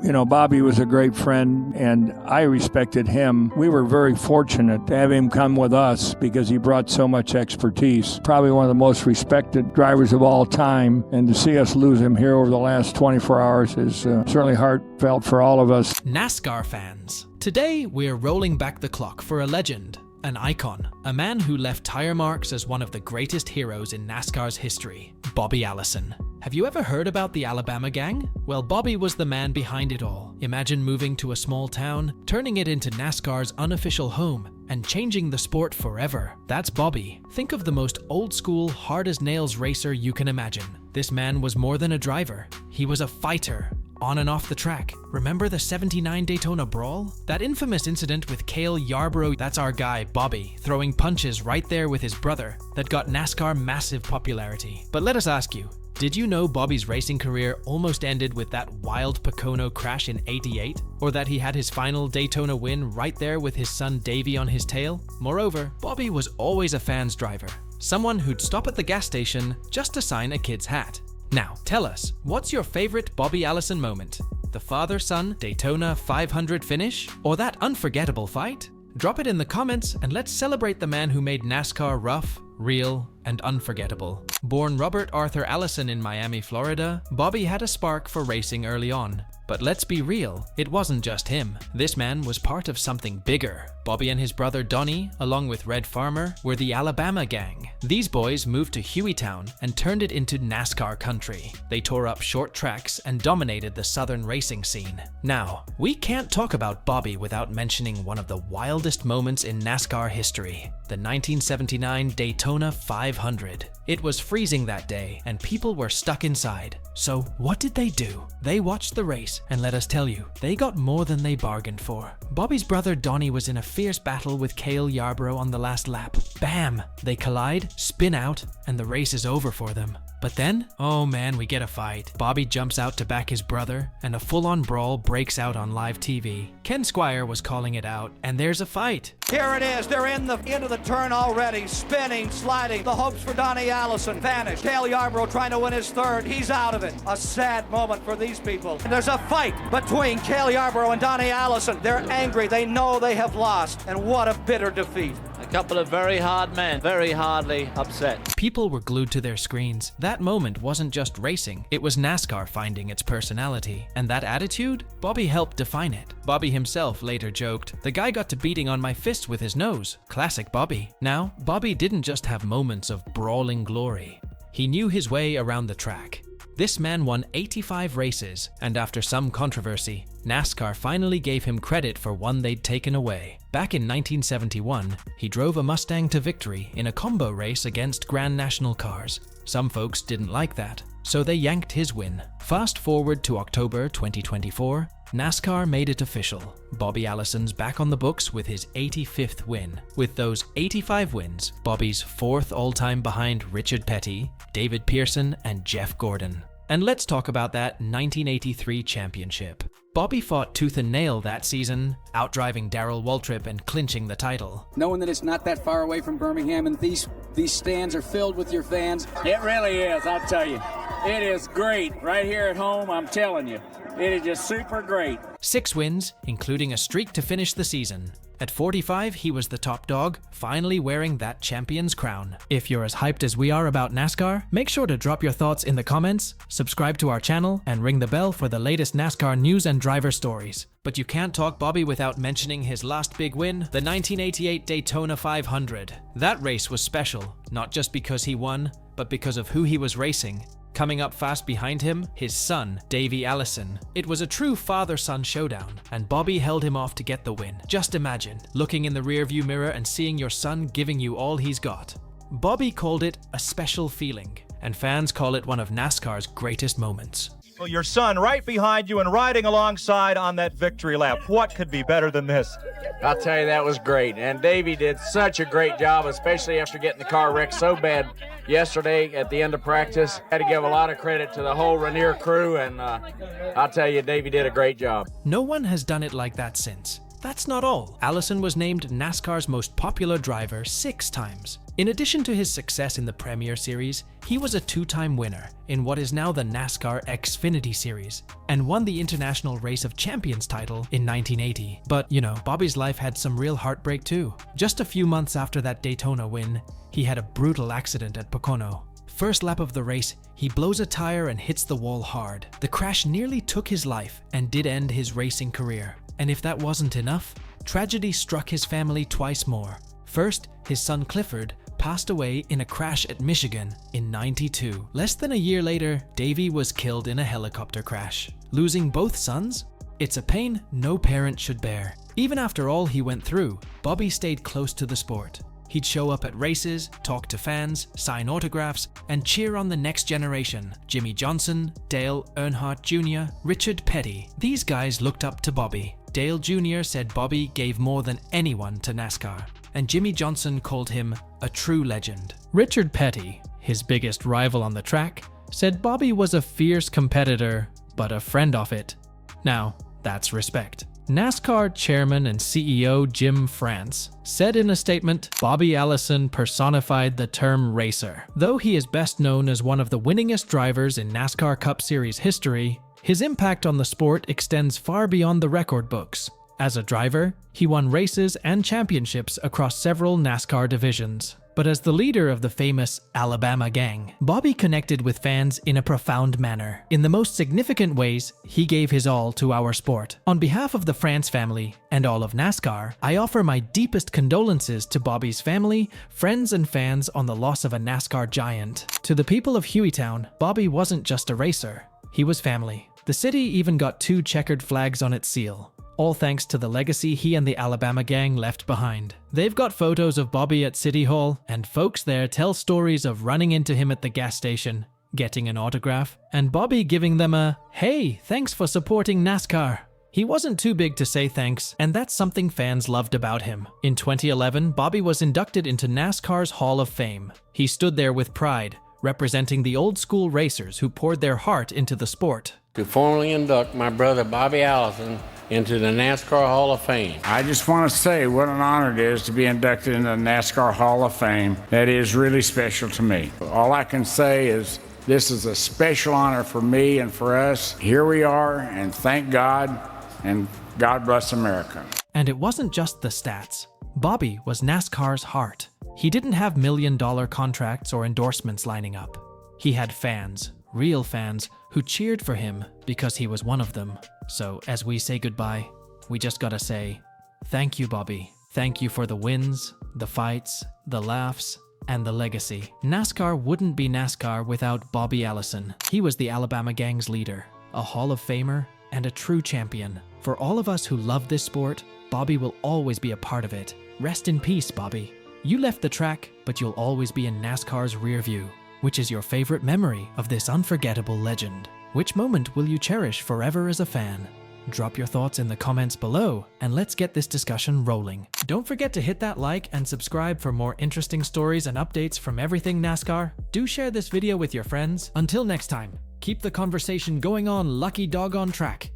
You know, Bobby was a great friend, and I respected him. We were very fortunate to have him come with us because he brought so much expertise. Probably one of the most respected drivers of all time, and to see us lose him here over the last 24 hours is certainly heartfelt for all of us. NASCAR fans, today we're rolling back the clock for a legend, an icon, a man who left tire marks as one of the greatest heroes in NASCAR's history, Bobby Allison. Have you ever heard about the Alabama gang? Well, Bobby was the man behind it all. Imagine moving to a small town, turning it into NASCAR's unofficial home, and changing the sport forever. That's Bobby. Think of the most old-school, hard-as-nails racer you can imagine. This man was more than a driver. He was a fighter, on and off the track. Remember the '79 Daytona Brawl? That infamous incident with Cale Yarborough, that's our guy, Bobby, throwing punches right there with his brother, that got NASCAR massive popularity. But let us ask you, did you know Bobby's racing career almost ended with that wild Pocono crash in '88? Or that he had his final Daytona win right there with his son Davey on his tail? Moreover, Bobby was always a fan's driver, someone who'd stop at the gas station just to sign a kid's hat. Now, tell us, what's your favorite Bobby Allison moment? The father-son Daytona 500 finish? Or that unforgettable fight? Drop it in the comments and let's celebrate the man who made NASCAR rough, real, and unforgettable. Born Robert Arthur Allison in Miami, Florida, Bobby had a spark for racing early on. But let's be real, it wasn't just him. This man was part of something bigger. Bobby and his brother Donnie, along with Red Farmer, were the Alabama gang. These boys moved to Hueytown and turned it into NASCAR country. They tore up short tracks and dominated the southern racing scene. Now, we can't talk about Bobby without mentioning one of the wildest moments in NASCAR history, the 1979 Daytona 500. It was freezing that day and people were stuck inside. So what did they do? They watched the race, and let us tell you, they got more than they bargained for. Bobby's brother Donnie was in a fierce battle with Cale Yarborough on the last lap. Bam! They collide, spin out, and the race is over for them. But then, oh man, we get a fight. Bobby jumps out to back his brother, and a full-on brawl breaks out on live TV. Ken Squire was calling it out, and there's a fight. Here it is. They're into the turn already. Spinning, sliding. The hopes for Donnie Allison vanished. Cale Yarborough trying to win his third. He's out of it. A sad moment for these people. And there's a fight between Cale Yarborough and Donnie Allison. They're angry. They know they have lost. And what a bitter defeat. A couple of very hard men, very hardly upset. People were glued to their screens. That moment wasn't just racing, it was NASCAR finding its personality. And that attitude? Bobby helped define it. Bobby himself later joked, "The guy got to beating on my fist with his nose." Classic Bobby. Now, Bobby didn't just have moments of brawling glory. He knew his way around the track. This man won 85 races, and after some controversy, NASCAR finally gave him credit for one they'd taken away. Back in 1971, he drove a Mustang to victory in a combo race against Grand National cars. Some folks didn't like that, so they yanked his win. Fast forward to October 2024, NASCAR made it official. Bobby Allison's back on the books with his 85th win. With those 85 wins, Bobby's fourth all-time behind Richard Petty, David Pearson, and Jeff Gordon. And let's talk about that 1983 championship. Bobby fought tooth and nail that season, outdriving Darrell Waltrip and clinching the title. Knowing that it's not that far away from Birmingham and these stands are filled with your fans. It really is, I'll tell you. It is great. Right here at home, I'm telling you. It is just super great. 6 wins, including a streak to finish the season. At 45, he was the top dog, finally wearing that champion's crown. If you're as hyped as we are about NASCAR, make sure to drop your thoughts in the comments, subscribe to our channel, and ring the bell for the latest NASCAR news and driver stories. But you can't talk Bobby without mentioning his last big win, the 1988 Daytona 500. That race was special, not just because he won, but because of who he was racing. Coming up fast behind him, his son, Davey Allison. It was a true father-son showdown, and Bobby held him off to get the win. Just imagine, looking in the rearview mirror and seeing your son giving you all he's got. Bobby called it a special feeling, and fans call it one of NASCAR's greatest moments. Well, your son right behind you and riding alongside on that victory lap. What could be better than this? I'll tell you, that was great. And Davey did such a great job, especially after getting the car wrecked so bad yesterday at the end of practice. Had to give a lot of credit to the whole Rainier crew, and I'll tell you, Davey did a great job. No one has done it like that since. That's not all. Allison was named NASCAR's most popular driver 6 times. In addition to his success in the Premier Series, he was a 2-time winner in what is now the NASCAR Xfinity Series, and won the International Race of Champions title in 1980. But, you know, Bobby's life had some real heartbreak too. Just a few months after that Daytona win, he had a brutal accident at Pocono. First lap of the race, he blows a tire and hits the wall hard. The crash nearly took his life and did end his racing career. And if that wasn't enough, tragedy struck his family twice more. First, his son Clifford passed away in a crash at Michigan in '92. Less than a year later, Davey was killed in a helicopter crash. Losing both sons? It's a pain no parent should bear. Even after all he went through, Bobby stayed close to the sport. He'd show up at races, talk to fans, sign autographs, and cheer on the next generation. Jimmy Johnson, Dale Earnhardt Jr., Richard Petty. These guys looked up to Bobby. Dale Jr. said Bobby gave more than anyone to NASCAR, and Jimmy Johnson called him a true legend. Richard Petty, his biggest rival on the track, said Bobby was a fierce competitor, but a friend of it. Now, that's respect. NASCAR chairman and CEO Jim France said in a statement, Bobby Allison personified the term racer. Though he is best known as one of the winningest drivers in NASCAR Cup Series history, his impact on the sport extends far beyond the record books. As a driver, he won races and championships across several NASCAR divisions. But as the leader of the famous Alabama gang, Bobby connected with fans in a profound manner. In the most significant ways, he gave his all to our sport. On behalf of the France family and all of NASCAR, I offer my deepest condolences to Bobby's family, friends, and fans on the loss of a NASCAR giant. To the people of Hueytown, Bobby wasn't just a racer. He was family. The city even got 2 checkered flags on its seal. All thanks to the legacy he and the Alabama gang left behind. They've got photos of Bobby at City Hall, and folks there tell stories of running into him at the gas station, getting an autograph, and Bobby giving them a, "Hey, thanks for supporting NASCAR." He wasn't too big to say thanks, and that's something fans loved about him. In 2011, Bobby was inducted into NASCAR's Hall of Fame. He stood there with pride, representing the old school racers who poured their heart into the sport. To formally induct my brother Bobby Allison into the NASCAR Hall of Fame. I just want to say what an honor it is to be inducted into the NASCAR Hall of Fame. That is really special to me. All I can say is this is a special honor for me and for us. Here we are, and thank God, and God bless America. And it wasn't just the stats. Bobby was NASCAR's heart. He didn't have million-dollar contracts or endorsements lining up. He had fans, real fans, who cheered for him because he was one of them. So as we say goodbye, we just gotta say, thank you, Bobby. Thank you for the wins, the fights, the laughs, and the legacy. NASCAR wouldn't be NASCAR without Bobby Allison. He was the Alabama gang's leader, a Hall of Famer, and a true champion. For all of us who love this sport, Bobby will always be a part of it. Rest in peace, Bobby. You left the track, but you'll always be in NASCAR's rear view. Which is your favorite memory of this unforgettable legend? Which moment will you cherish forever as a fan? Drop your thoughts in the comments below, and let's get this discussion rolling. Don't forget to hit that like and subscribe for more interesting stories and updates from everything NASCAR. Do share this video with your friends. Until next time, keep the conversation going on, lucky dog on track.